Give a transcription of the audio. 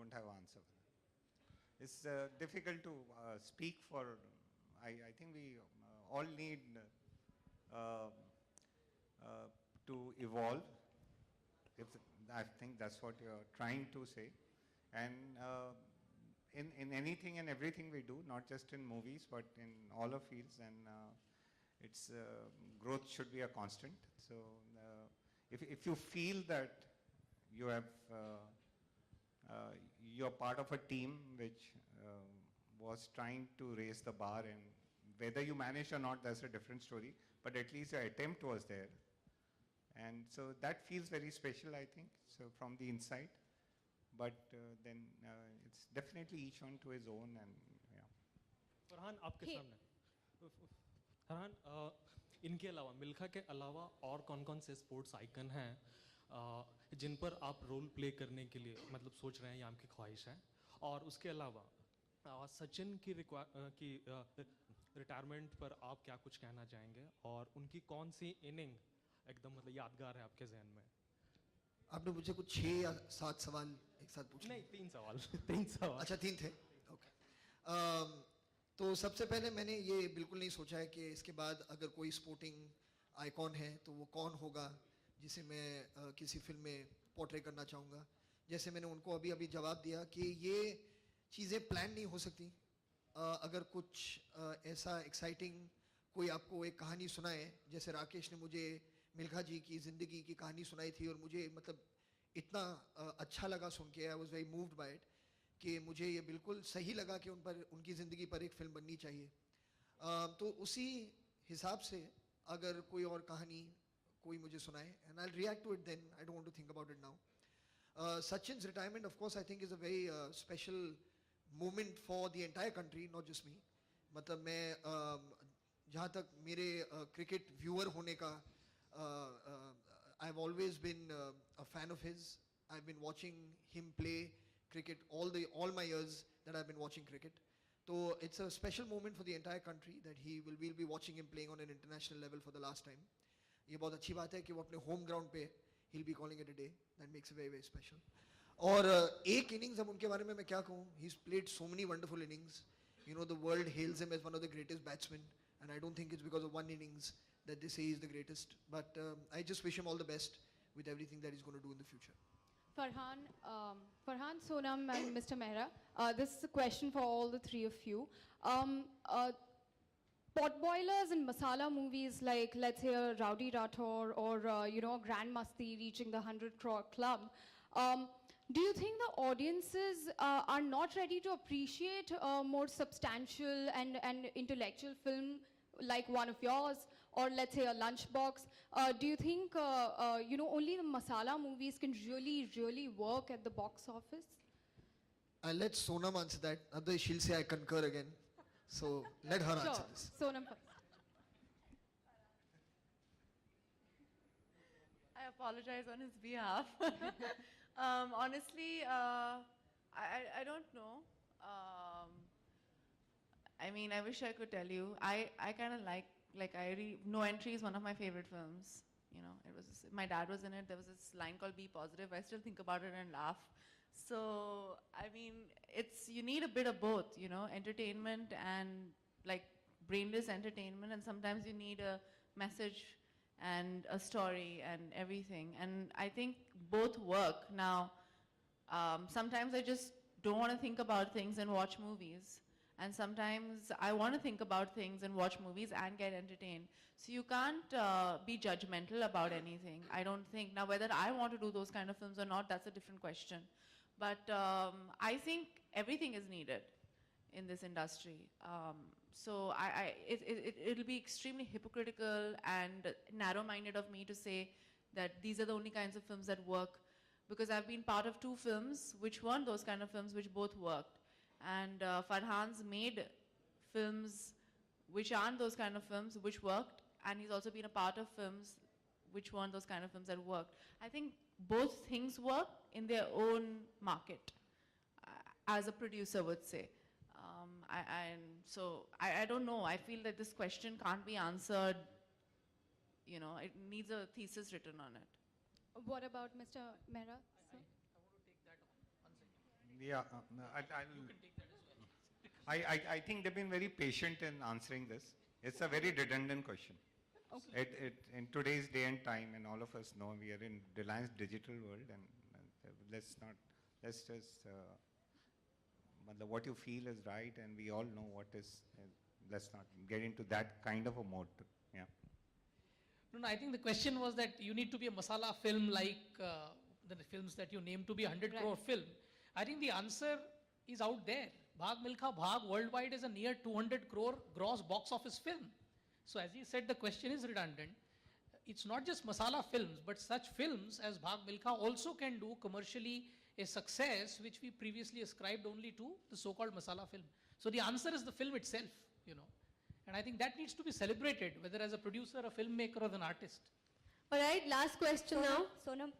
don't have answer for that. It's difficult to speak for. I think we all need uh, to evolve. If I think that's what you're trying to say, and in anything and everything we do, not just in movies but in all of fields, and its growth should be a constant. So if you feel that you have you're part of a team which was trying to raise the bar, and whether you managed or not, that's a different story, but at least your attempt was there. And so that feels very special, I think, so from the inside. But then it's definitely each one to his own, and yeah. Farhan आपके सामने फरहान इनके अलावा मिल्खा के अलावा और कौन-कौन से sports icon हैं जिन पर आप रोल प्ले करने के लिए मतलब सोच रहे हैं या आपकी ख्वाहिश है, और उसके अलावा सचिन की रिटायरमेंट पर आप क्या कुछ कहना चाहेंगे, और उनकी कौन सी इनिंग एकदम मतलब यादगार है आपके जहन में? आपने मुझे कुछ 6 या 7 सवाल एक साथ पूछे? नहीं, 3 सवाल 3 सवाल। अच्छा 3 थे, ओके। तो सबसे पहले मैंने ये बिल्कुल नहीं सोचा है कि इसके बाद अगर कोई स्पोर्टिंग आइकॉन है तो वो कौन होगा जिसे मैं किसी फिल्म में पोर्ट्रे करना चाहूँगा। जैसे मैंने उनको अभी अभी जवाब दिया कि ये चीज़ें प्लान नहीं हो सकती। अगर कुछ ऐसा एक्साइटिंग कोई आपको एक कहानी सुनाए, जैसे राकेश ने मुझे मिल्खा जी की ज़िंदगी की कहानी सुनाई थी, और मुझे मतलब इतना अच्छा लगा सुन के, I was very moved by it, कि मुझे ये बिल्कुल सही लगा कि उनकी ज़िंदगी पर एक फ़िल्म बननी चाहिए। तो उसी हिसाब से अगर कोई और कहानी कोई मुझे सुनाए, and I react to it, then I don't want to think about it now. Sachin's retirement of course I think is a very special moment for the entire country, not just me. मतलब मैं जहाँ तक मेरे cricket viewer होने का, I've always been a fan of his. I've been watching him play cricket all my years that I've been watching cricket. So it's a special moment for the entire country that we'll be watching him playing on an international level for the last time. ये बहुत अच्छी बात है कि वो अपने home ground पे he'll be calling it a day. That makes it very very special. और एक innings अब उनके बारे में मैं क्या कहूँ? He's played so many wonderful innings. You know, the world hails him as one of the greatest batsmen, and I don't think it's because of one innings that they say he's the greatest. But I just wish him all the best with everything that he's going to do in the future. Farhan, Sonam and Mr. Mehra, this is a question for all the three of you. Potboilers and masala movies like, let's say, a Rowdy Rathore or, Grand Masti reaching the 100 crore club, do you think the audiences are not ready to appreciate more substantial and intellectual film like one of yours, or let's say a Lunchbox? Do you think only the masala movies can really work at the box office? I'll let Sonam answer that. Otherwise she'll say I concur again. So let her answer this. Sonam first. I apologize on his behalf. Honestly, I don't know. I mean, I wish I could tell you. I kind of like No Entry is one of my favorite films. You know, my dad was in it. There was this line called Be Positive. I still think about it and laugh. So, I mean, you need a bit of both, entertainment and like brainless entertainment, and sometimes you need a message and a story and everything. And I think both work. Now, sometimes I just don't want to think about things and watch movies. And sometimes I want to think about things and watch movies and get entertained. So you can't be judgmental about anything, I don't think. Now, whether I want to do those kind of films or not, that's a different question. But I think everything is needed in this industry. So it'll be extremely hypocritical and narrow-minded of me to say that these are the only kinds of films that work, because I've been part of 2 films which weren't those kind of films, which both worked. And Farhan's made films which aren't those kind of films, which worked, and he's also been a part of films which weren't those kind of films that worked. I think both things work in their own market, as a producer would say. So I don't know. I feel that this question can't be answered. It needs a thesis written on it. What about Mr. Mehra? Yeah, Yeah, I think they've been very patient in answering this. It's a very redundant question. In today's day and time, and all of us know we are in Reliance digital world, and let's just, what you feel is right, and we all know what is, let's not get into that kind of a mode. Yeah. No, I think the question was that you need to be a masala film like the films that you name to be a 100 crore film. I think the answer is out there. Bhag Milkha Bhag worldwide is a near 200 crore gross box office film. So as he said, the question is redundant. It's not just masala films, but such films as Bhag Milkha also can do commercially a success which we previously ascribed only to the so-called masala film. So the answer is the film itself, you know. And I think that needs to be celebrated, whether as a producer, a filmmaker, or an artist. All right, last question now. Sonam,